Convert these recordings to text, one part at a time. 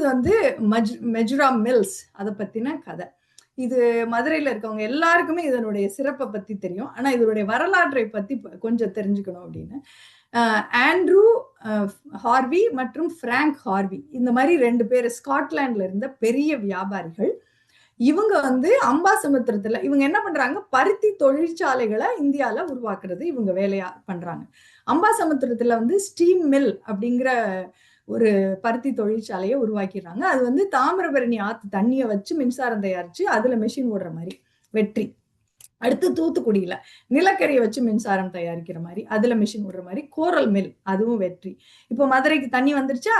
வந்து மெஜுரா மில்ஸ் அதை பத்தின கதை. இது மதுரையில இருக்கவங்க எல்லாருக்குமே இதனுடைய சிறப்பை பத்தி தெரியும். ஆனா இதனுடைய வரலாற்றை பத்தி கொஞ்சம் தெரிஞ்சுக்கணும் அப்படின்னு. ஆண்ட்ரூ ஹார்வி மற்றும் பிராங்க் ஹார்வி இந்த மாதிரி 2 பேர் ஸ்காட்லாண்ட்ல இருந்த பெரிய வியாபாரிகள். இவங்க வந்து அம்பாசமுத்திரத்துல இவங்க என்ன பண்றாங்க, பருத்தி தொழிற்சாலைகளை இந்தியால உருவாக்குறது இவங்க வேலையா பண்றாங்க. அம்பாசமுத்திரத்துல வந்து ஸ்டீம் மில் அப்படிங்கிற ஒரு பருத்தி தொழிற்சாலையை உருவாக்கிடுறாங்க. அது வந்து தாமிரபரணி ஆத்து தண்ணியை வச்சு மின்சாரம் தயாரிச்சு அதுல மெஷின் ஓடுற மாதிரி வெற்றி. அடுத்து தூத்துக்குடியில நிலக்கரியை வச்சு மின்சாரம் தயாரிக்கிற மாதிரி அதுல மிஷின் ஓடுற மாதிரி கோரல் மில், அதுவும் வெற்றி. இப்போ மதுரைக்கு தண்ணி வந்துருச்சா,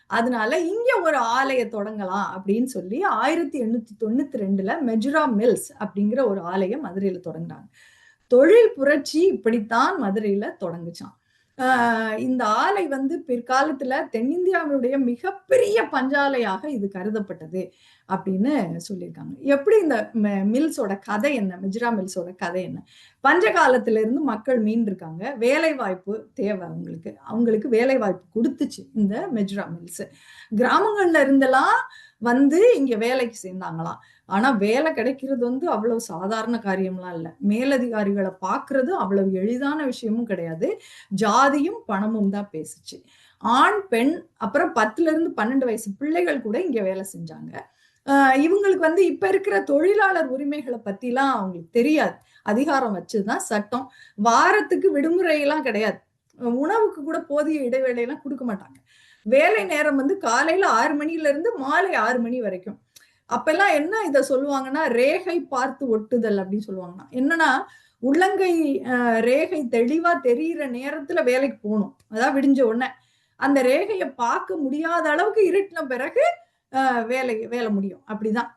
அதனால இங்க ஒரு ஆலையை தொடங்கலாம் அப்படின்னு சொல்லி 1892ல மெஜுரா மில்ஸ் அப்படிங்கிற ஒரு ஆலையை மதுரையில தொடங்குறாங்க. தொழில் புரட்சி இப்படித்தான் மதுரையில தொடங்குச்சான். இந்த ஆலை வந்து பிற்காலத்துல தென்னிந்தியாவுடைய மிகப்பெரிய பஞ்சாலையாக இது கருதப்பட்டது அப்படின்னு சொல்லியிருக்காங்க. எப்படி இந்த மில்ஸோட கதை என்ன, மெஜுரா மில்ஸோட கதை என்ன? பஞ்ச காலத்துல இருந்து மக்கள் மீண்டிருக்காங்க, வேலை வாய்ப்பு தேவை அவங்களுக்கு வேலை வாய்ப்பு கொடுத்துச்சு இந்த மெஜுரா மில்ஸ். கிராமங்கள்ல இருந்தெல்லாம் வந்து இங்க வேலைக்கு சேர்ந்தாங்களாம். ஆனா வேலை கிடைக்கிறது வந்து அவ்வளவு சாதாரண காரியம்லாம் இல்லை. மேலதிகாரிகளை பாக்குறது அவ்வளவு எளிதான விஷயமும் கிடையாது. ஜாதியும் பணமும் தான் பேசுச்சு. ஆண் பெண் அப்புறம் 10ல இருந்து 12 வயசு பிள்ளைகள் கூட இங்க வேலை செஞ்சாங்க. இவங்களுக்கு வந்து இப்ப இருக்கிற தொழிலாளர் உரிமைகளை பத்திலாம் அவங்களுக்கு தெரியாது. அதிகாரம் வச்சுதான் சட்டம். வாரத்துக்கு விடுமுறை எல்லாம் கிடையாது. உணவுக்கு கூட போதிய இடைவேளையெல்லாம் கொடுக்க மாட்டாங்க. வேலை நேரம் வந்து காலையில 6 மணில இருந்து மாலை 6 மணி வரைக்கும். அப்பெல்லாம் என்ன இத சொல்லுவாங்கன்னா, ரேகை பார்த்து ஒட்டுதல் அப்படின்னு சொல்லுவாங்கன்னா, என்னன்னா உள்ளங்கை ரேகை தெளிவா தெரியிற நேரத்துல வேலைக்கு போகணும். அதான் விடிஞ்ச உடனே அந்த ரேகையை பார்க்க முடியாத அளவுக்கு இருட்டின பிறகு வேலை முடியும். அப்படிதான்.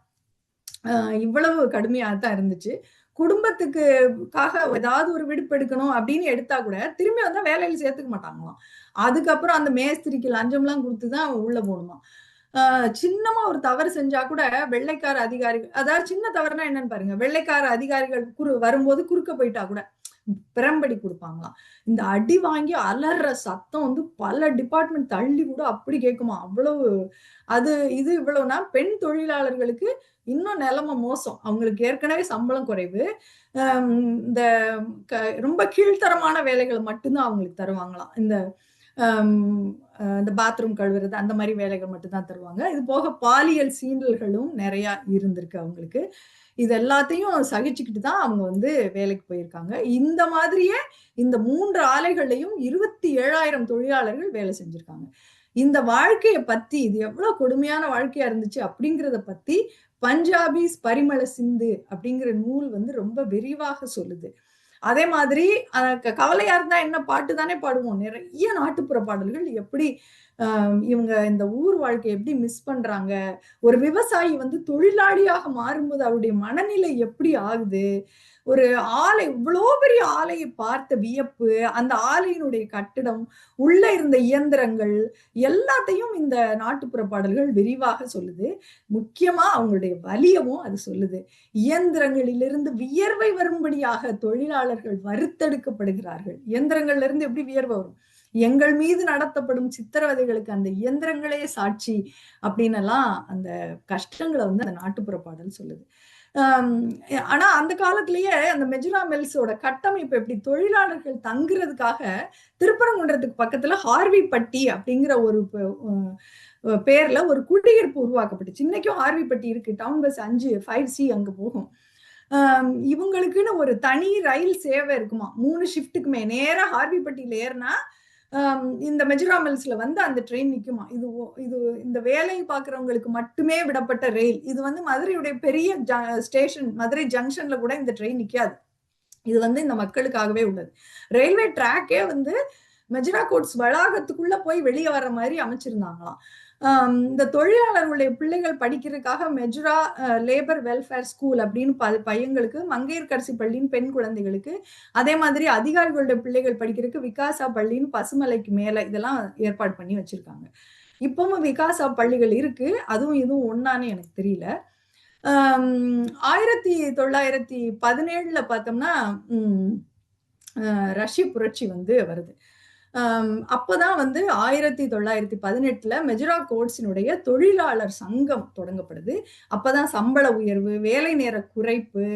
இவ்வளவு கடுமையாகத்தான் இருந்துச்சு. குடும்பத்துக்காக ஏதாவது ஒரு விடுப்பு எடுக்கணும் அப்படின்னு எடுத்தா கூட திரும்பி வந்தா வேலையில சேர்த்துக்க மாட்டாங்களாம். அதுக்கப்புறம் அந்த மேஸ்திரிக்கு லஞ்சம்லாம் கொடுத்துதான் உள்ள போகணுமா. சின்னமா ஒரு தவறு செஞ்சா கூட வெள்ளைக்கார அதிகாரிகள், அதாவது சின்ன தவறுனா என்னன்னு பாருங்க, வெள்ளைக்கார அதிகாரிகள் வரும்போது குறுக்க போயிட்டா கூட பிரம்படி கொடுப்பாங்களாம். இந்த அடி வாங்கி அலற சத்தம் வந்து பல டிபார்ட்மெண்ட் தள்ளி கூட அப்படி கேட்குமா. அவ்வளவு அது இது இவ்வளவுனா பெண் தொழிலாளர்களுக்கு இன்னும் நிலைமை மோசம். அவங்களுக்கு ஏற்கனவே சம்பளம் குறைவு. இந்த ரொம்ப கீழ்த்தரமான வேலைகளை மட்டும்தான் அவங்களுக்கு தருவாங்களாம். இந்த பாத்ரூம் கழுவுறது அந்த மாதிரி வேலைகள் மட்டும்தான் தருவாங்க. இது போக பாலியல் சீண்டல்களும் நிறைய இருந்திருக்கு அவங்களுக்கு. இது எல்லாத்தையும் சகிச்சுக்கிட்டு தான் அவங்க வந்து வேலைக்கு போயிருக்காங்க. இந்த மாதிரியே இந்த 3 ஆலைகள்லையும் 27,000 தொழிலாளர்கள் வேலை செஞ்சிருக்காங்க. இந்த வாழ்க்கைய பத்தி, இது எவ்வளவு கொடுமையான வாழ்க்கையா இருந்துச்சு அப்படிங்கிறத பத்தி பஞ்சாபிஸ் பரிமள சிந்து அப்படிங்கிற நூல் வந்து ரொம்ப விரிவாக சொல்லுது. அதே மாதிரி கவலையா இருந்தா என்ன, பாட்டு தானே பாடுவோம். நிறைய நாட்டுப்புற பாடல்கள் எப்படி இவங்க இந்த ஊர் வாழ்க்கையை எப்படி மிஸ் பண்றாங்க, ஒரு விவசாயி வந்து தொழிலாளியாக மாறும்போது அவருடைய மனநிலை எப்படி ஆகுது, ஒரு ஆலை, இவ்வளோ பெரிய ஆலையை பார்த்த வியப்பு, அந்த ஆலையினுடைய கட்டிடம், உள்ள இருந்த இயந்திரங்கள் எல்லாத்தையும் இந்த நாட்டுப்புற பாடல்கள் விரிவாக சொல்லுது. முக்கியமா அவங்களுடைய வலியவும் அது சொல்லுது. இயந்திரங்களிலிருந்து வியர்வை வரும்படியாக தொழிலாளர்கள் வறுத்தெடுக்கப்படுகிறார்கள். இயந்திரங்கள்ல இருந்து எப்படி வியர்வை வரும், எங்கள் மீது நடத்தப்படும் சித்திரவதைகளுக்கு அந்த இயந்திரங்களே சாட்சி அப்படின்னு எல்லாம் அந்த கஷ்டங்களை வந்து அந்த நாட்டுப்புற பாடல் சொல்லுது. ஆனா அந்த காலத்திலேயே அந்த மெஜுரா மில்ஸோட கட்டமைப்பு எப்படி, தொழிலாளர்கள் தங்குறதுக்காக திருப்பரங்குன்றத்துக்கு பக்கத்துல ஹார்விப்பட்டி அப்படிங்கிற ஒரு பேர்ல ஒரு குடியிருப்பு உருவாக்கப்பட்டுச்சு. இன்னைக்கும் ஹார்விப்பட்டி இருக்கு. டவுன் பஸ் 5C அங்க போகும். இவங்களுக்குன்னு ஒரு தனி ரயில் சேவை இருக்குமா, 3 ஷிஃப்ட்டுக்குமே. நேரா ஹார்விப்பட்டியில ஏறினா இந்த மெஜுரா மில்ஸ்ல வந்து அந்த ட்ரெயின் நிக்குமா. இது இந்த வேலையை பார்க்கிறவங்களுக்கு மட்டுமே விடப்பட்ட ரயில். இது வந்து மதுரையுடைய பெரிய ஸ்டேஷன் மதுரை ஜங்ஷன்ல கூட இந்த ட்ரெயின் நிக்காது. இது வந்து இந்த மக்களுக்காகவே உள்ளது. ரயில்வே ட்ராக்கே வந்து மெஜுரா கோட்ஸ் வளாகத்துக்குள்ள போய் வெளியே வர்ற மாதிரி அமைச்சிருந்தாங்களாம். இந்த தொழிலாளர்களுடைய பிள்ளைகள் படிக்கிறதுக்காக மெஜுரா லேபர் வெல்ஃபேர் ஸ்கூல் அப்படின்னு பையங்களுக்கு, மங்கையர்கரசி பள்ளின்னு பெண் குழந்தைகளுக்கு, அதே மாதிரி அதிகாரிகளுடைய பிள்ளைகள் படிக்கிறதுக்கு விகாசா பள்ளின்னு பசுமலைக்கு மேல இதெல்லாம் ஏற்பாடு பண்ணி வச்சிருக்காங்க. இப்பவும் விகாசா பள்ளிகள் இருக்கு. அதுவும் இதுவும் ஒன்னான்னு எனக்கு தெரியல. 1917ல பார்த்தோம்னா ரஷ்ய புரட்சி வந்து வருது. அப்பதான் வந்து 1918 மெஜ்ரா கோட்ஸினுடைய தொழிலாளர் சங்கம் தொடங்கப்படுது. அப்பதான் சம்பள உயர்வு, வேலை நேர குறைப்பு,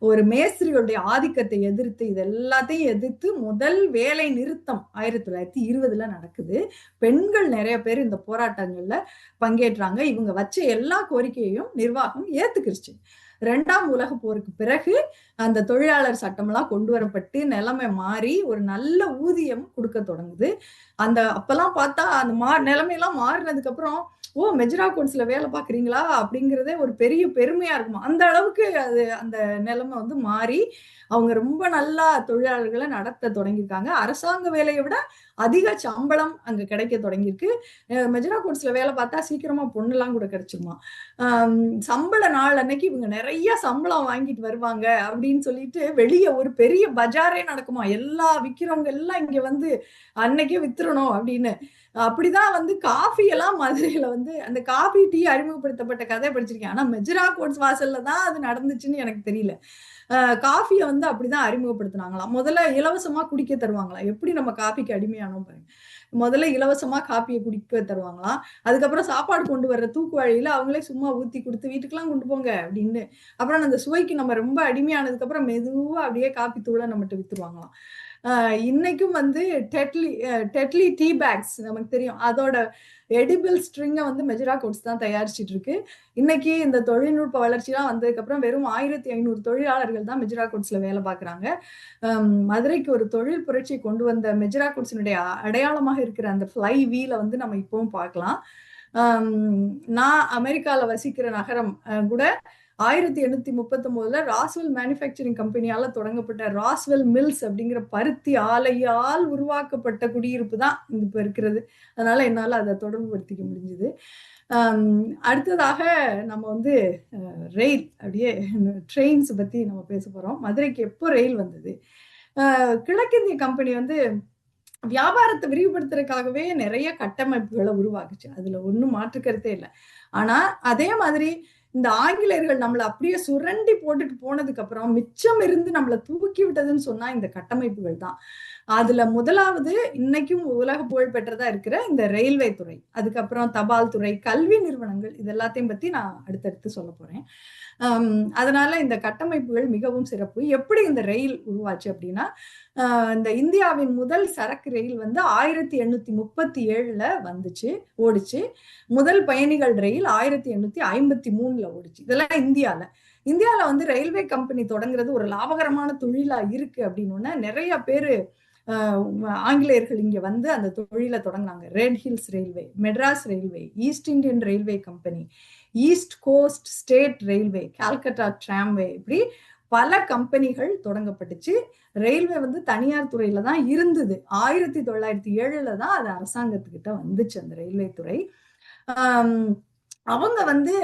ஒரு மேஸ்திரிகளுடைய ஆதிக்கத்தை எதிர்த்து, இது எல்லாத்தையும் எதிர்த்து முதல் வேலை நிறுத்தம் 1920 நடக்குது. பெண்கள் நிறைய பேர் இந்த போராட்டங்கள்ல பங்கேற்றாங்க. இவங்க வச்ச எல்லா கோரிக்கையையும் நிர்வாகம் ஏத்துக்கிருச்சு. 2ஆம் உலக போருக்கு பிறகு அந்த தொழிலாளர் சட்டம்லாம் கொண்டு வரப்பட்டு நிலைமை மாறி ஒரு நல்ல ஊதியம் கொடுக்க தொடங்குது. அப்பெல்லாம் பார்த்தா அந்த நிலைமையெல்லாம் மாறினதுக்கு அப்புறம், ஓ, மெஜ்ரா கோட்ஸ்ல வேலை பார்க்குறீங்களா அப்படிங்கிறதே ஒரு பெரிய பெருமையா இருக்குமா. அந்த அளவுக்கு அந்த நிலைமை வந்து மாறி அவங்க ரொம்ப நல்லா தொழிலாளர்களை நடத்த தொடங்கியிருக்காங்க. அரசாங்க வேலையை விட அதிக சம்பளம் அங்க கிடைக்க தொடங்கியிருக்கு. மெஜ்ரா கோட்ஸ்ல வேலை பார்த்தா சீக்கிரமா பொண்ணுலாம் கூட கிடைச்சிருமா. சம்பள நாள் அன்னைக்கு இவங்க நிறைய சம்பளம் வாங்கிட்டு வருவாங்க அப்படின்னு சொல்லிட்டு வெளியே ஒரு பெரிய பஜாரே நடக்குமா. எல்லா விக்கிறவங்க எல்லாம் இங்க வந்து அன்னைக்கே வித்துறணும் அப்படின்னு. அப்படிதான் வந்து காஃபி எல்லாம் மதுரையில வந்து அந்த காஃபி டீ அறிமுகப்படுத்தப்பட்ட கதை படிச்சிருக்கேன். ஆனா மெஜ்ரா கோட்ஸ் வாசல்ல தான் அது நடந்துச்சுன்னு எனக்கு தெரியல. காஃபியை வந்து அப்படிதான் அறிமுகப்படுத்தினாங்களாம். முதல்ல இலவசமா குடிக்க தருவாங்களாம். எப்படி நம்ம காஃபிக்கு அடிமையானோம் பாருங்க. முதல்ல இலவசமா காப்பியை குடிக்க தருவாங்களாம். அதுக்கப்புறம் சாப்பாடு கொண்டு வர்ற தூக்குவாளியில அவங்களே சும்மா ஊத்தி கொடுத்து வீட்டுக்கெல்லாம் கொண்டு போங்க அப்படின்னு. அப்புறம் அந்த சுவைக்கு நம்ம ரொம்ப அடிமையானதுக்கு அப்புறம் மெதுவா அப்படியே காப்பி தூளை நம்மகிட்ட வித்துருவாங்களாம். இன்னைக்கும் வந்து டெட்லி டீ பேக்ஸ் நமக்கு தெரியும். அதோட எடிபிள் ஸ்ட்ரிங்கை வந்து மெஜ்ரா கோட்ஸ் தான் தயாரிச்சிட்டு இருக்கு. இன்னைக்கு இந்த தொழில்நுட்ப வளர்ச்சிலாம் வந்ததுக்கு அப்புறம் வெறும் 1500 தொழிலாளர்கள் தான் மெஜ்ரா கோட்ஸ்ல வேலை பார்க்குறாங்க. மதுரைக்கு ஒரு தொழில் புரட்சி கொண்டு வந்த மெஜ்ரா கோட்ஸினுடைய அடையாளமாக இருக்கிற அந்த ஃப்ளை வீலை வந்து நம்ம இப்பவும் பார்க்கலாம். நான் அமெரிக்கால வசிக்கிற நகரம் கூட 1839 ராஸ்வெல் மேனுஃபேக்சரிங் கம்பெனியால தொடங்கப்பட்ட ராஸ்வெல் மில்ஸ் அப்படிங்கிற பருத்தி ஆலையால் உருவாக்கப்பட்ட குடியிருப்பு தான் இப்ப இருக்கிறது. அதனால என்னால அதை தொடர்புபடுத்திக்க முடிஞ்சது. அடுத்ததாக நம்ம வந்து ரயில் அப்படியே ட்ரெயின்ஸ் பத்தி நம்ம பேச போறோம். மதுரைக்கு எப்போ ரயில் வந்தது? கிழக்கிந்திய கம்பெனி வந்து வியாபாரத்தை விரிவுபடுத்துறதுக்காகவே நிறைய கட்டமைப்புகளை உருவாக்குச்சு. அதுல ஒன்றும் மாற்று கருத்தே இல்லை. ஆனா அதே மாதிரி இந்த ஆங்கிலேயர்கள் நம்மளை அப்படியே சுரண்டி போட்டுட்டு போனதுக்கு அப்புறம் மிச்சம் இருந்து நம்மளை தூக்கி விட்டதுன்னு சொன்னா இந்த கட்டமைப்புகள் தான். அதுல முதலாவது இன்னைக்கும் உலக புகழ் பெற்றதா இருக்கிற இந்த ரயில்வே துறை, அதுக்கப்புறம் தபால் துறை, கல்வி நிறுவனங்கள், இது எல்லாத்தையும் பத்தி நான் அடுத்தடுத்து சொல்ல போறேன். அதனால இந்த கட்டமைப்புகள் மிகவும் சிறப்பு. எப்படி இந்த ரயில் உருவாச்சு அப்படின்னா, இந்த இந்தியாவின் முதல் சரக்கு ரயில் வந்து 1837 வந்துச்சு, ஓடிச்சு. முதல் பயணிகள் ரயில் 1853 ஓடிச்சு. இதெல்லாம் இந்தியால வந்து ரயில்வே கம்பெனி தொடங்குறது ஒரு லாபகரமான தொழிலா இருக்கு அப்படின்னு நிறைய பேரு ஆங்கிலேயர்கள் இங்க வந்து அந்த தொழிலை தொடங்கினாங்க. Red Hills railway, Madras railway, east Indian railway company, east coast state railway, Calcutta tramway, இப்படி பல கம்பெனிகள் தொடங்கப்பட்டுச்சு. ரயில்வே வந்து தனியார் துறையில தான் இருந்தது. 1907 தான் அது அரசாங்கத்துக்கிட்ட வந்துச்சு அந்த ரயில்வே துறை. அவங்க வந்து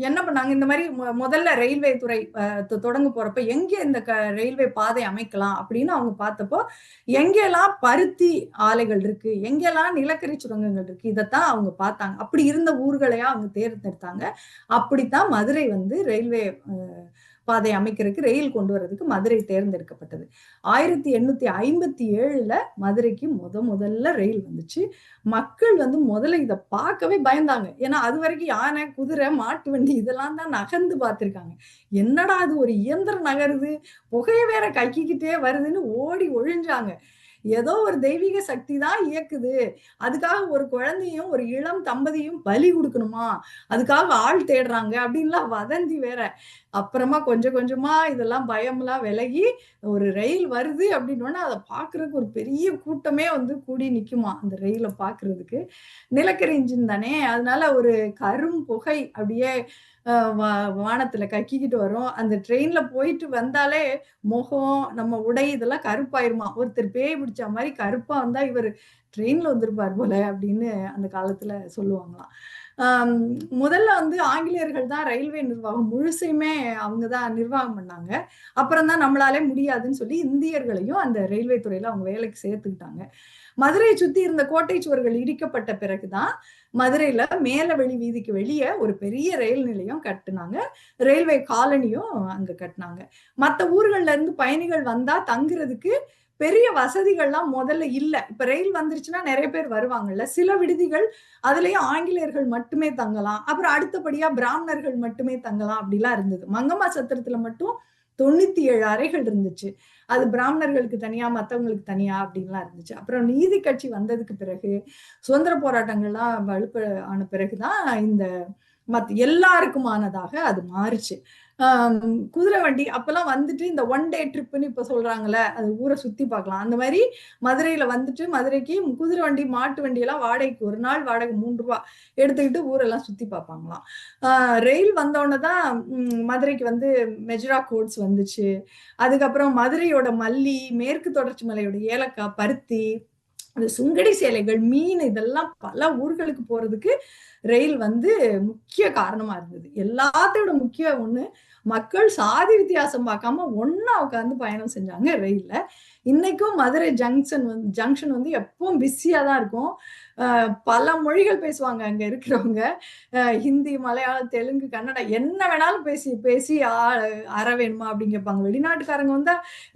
என்ன பண்ணாங்க, இந்த மாதிரி முதல்ல ரயில்வே துறை தொடங்க போறப்ப எங்க இந்த ரயில்வே பாதை அமைக்கலாம் அப்படின்னு அவங்க பார்த்தப்போ, எங்கெல்லாம் பருத்தி ஆலைகள் இருக்கு, எங்கெல்லாம் நிலக்கரி சுரங்கங்கள் இருக்கு, இதைத்தான் அவங்க பார்த்தாங்க. அப்படி இருந்த ஊர்களையா அவங்க தேர்ந்தெடுத்தாங்க. அப்படித்தான் மதுரை வந்து ரயில்வே பாதை அமைக்கிறதுக்கு, ரயில் கொண்டு வர்றதுக்கு மதுரை தேர்ந்தெடுக்கப்பட்டது. 1857 மதுரைக்கு முதல்ல ரயில் வந்துச்சு. மக்கள் வந்து முதல்ல இதை பார்க்கவே பயந்தாங்க. ஏன்னா அது வரைக்கும் யானை, குதிரை, மாட்டு வண்டி இதெல்லாம் தான் நகர்ந்து பார்த்திருக்காங்க. என்னடா அது ஒரு இயந்திரம் நகருது, புகையை வேற கக்கிக்கிட்டே வருதுன்னு ஓடி ஒழிஞ்சாங்க. ஏதோ ஒரு தெய்வீக சக்தி தான் இயக்குது, அதுக்காக ஒரு குழந்தையும் ஒரு இளம் தம்பதியும் பலி கொடுக்கணுமா, அதுக்காக ஆள் தேடுறாங்க அப்படின்லாம் வதந்தி வேற. அப்புறமா கொஞ்சம் கொஞ்சமா இதெல்லாம் பயம்லாம் விலகி ஒரு ரயில் வருது அப்படின்னோன்னா அதை பார்க்கறதுக்கு ஒரு பெரிய கூட்டமே வந்து கூடி நிக்குமா அந்த ரயிலை பார்க்கறதுக்கு. நிலக்கரி இன்ஜின் தானே, அதனால ஒரு கரும் புகை அப்படியே வானத்துல கக்கிக்கிட்டு வரும். அந்த ட்ரெயின்ல போயிட்டு வந்தாலே முகம், நம்ம உடை இதெல்லாம் கருப்பாயிருமா. ஒருத்தர் பேய் பிடிச்ச மாதிரி கருப்பா வந்தா இவர் ட்ரெயின்ல வந்திருப்பார் போல அப்படின்னு அந்த காலத்துல சொல்லுவாங்களாம். முதல்ல வந்து ஆங்கிலேயர்கள் தான் ரயில்வே நிர்வாகம் முழுசையுமே அவங்க தான் நிர்வாகம் பண்ணாங்க. அப்புறம் தான் நம்மளாலே முடியாதுன்னு சொல்லி இந்தியர்களையும் அந்த ரயில்வே துறையில அவங்க வேலைக்கு சேர்த்துக்கிட்டாங்க. மதுரையை சுத்தி இருந்த கோட்டை சுவர்கள் இடிக்கப்பட்ட பிறகுதான் மதுரையில மேலவெளி வீதிக்கு வெளியே ஒரு பெரிய ரயில் நிலையம் கட்டுனாங்க. ரயில்வே காலனியும் அங்க கட்டினாங்க. மற்ற ஊர்கள்ல இருந்து பயணிகள் வந்தா தங்குறதுக்கு பெரிய வசதிகள்லாம் முதல்ல இல்ல. இப்ப ரயில் வந்துருச்சுன்னா நெறைய பேர் வருவாங்கல்ல. சில விடுதிகள் அதுலயும் ஆங்கிலேயர்கள் மட்டுமே தங்கலாம். அப்புறம் அடுத்தபடியா பிராமணர்கள் மட்டுமே தங்கலாம் அப்படிலாம் இருந்தது. மங்கம்மா சத்திரத்துல மட்டும் 97 அறைகள் இருந்துச்சு. அது பிராமணர்களுக்கு தனியா, மத்தவங்களுக்கு தனியா அப்படின்லாம் இருந்துச்சு. அப்புறம் நீதி கட்சி வந்ததுக்கு பிறகு, சுதந்திர போராட்டங்கள்லாம் வலுப்ப ஆன பிறகு தான் இந்த எல்லாருக்குமானதாக அது மாறுச்சு. குதிரை வண்டி அப்பல்லாம் வந்துட்டு இந்த ஒன் டே ட்ரிப்ன்னு இப்ப சொல்றாங்கல்ல, அது ஊர சுத்தி பார்க்கலாம். அந்த மாரி மதுரையில வந்துட்டு மதுரைக்கு குதிரை வண்டி, மாட்டு வண்டியெல்லாம் வாடகைக்கு ஒரு நாள் வாடகை ரூ. 3 எடுத்துக்கிட்டு ஊரெல்லாம் சுத்தி பார்ப்பாங்களாம். அ ரயில் வந்தோனே தான் மதுரைக்கு வந்து மெஜ்ரா கோட்ஸ் வந்துச்சு. அதுக்கப்புறம் மதுரையோட மல்லி, மேற்கு தொடர்ச்சி மலையோட ஏலக்காய், பருத்தி, அந்த சுங்கடி சேலைகள், மீன் இதெல்லாம் பல ஊர்களுக்கு போறதுக்கு ரயில் வந்து முக்கிய காரணமா இருந்தது. எல்லாத்தோட முக்கிய ஒண்ணு, மக்கள் சாதி வித்தியாசம் பார்க்காம ஒண்ணா உட்கார்ந்து பயணம் செஞ்சாங்க ரயில்ல. இன்னைக்கும் மதுரை ஜங்ஷன் வந்து எப்பவும் பிஸியா தான் இருக்கும். பல மொழிகள் பேசுவாங்க அங்க இருக்கிறவங்க. ஹிந்தி, மலையாளம், தெலுங்கு, கன்னடம் என்ன வேணாலும் பேசி பேசி அற வேணுமா அப்படின்னு கேட்பாங்க. வெளிநாட்டுக்காரங்க வந்தா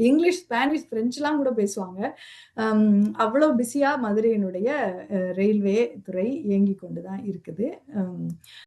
இங்கிலீஷ், ஸ்பானிஷ், பிரெஞ்சுலாம் கூட பேசுவாங்க. அவ்வளவு பிஸியா மதுரையினுடைய ரயில்வே துறை இயங்கிக் கொண்டு தான் இருக்குது.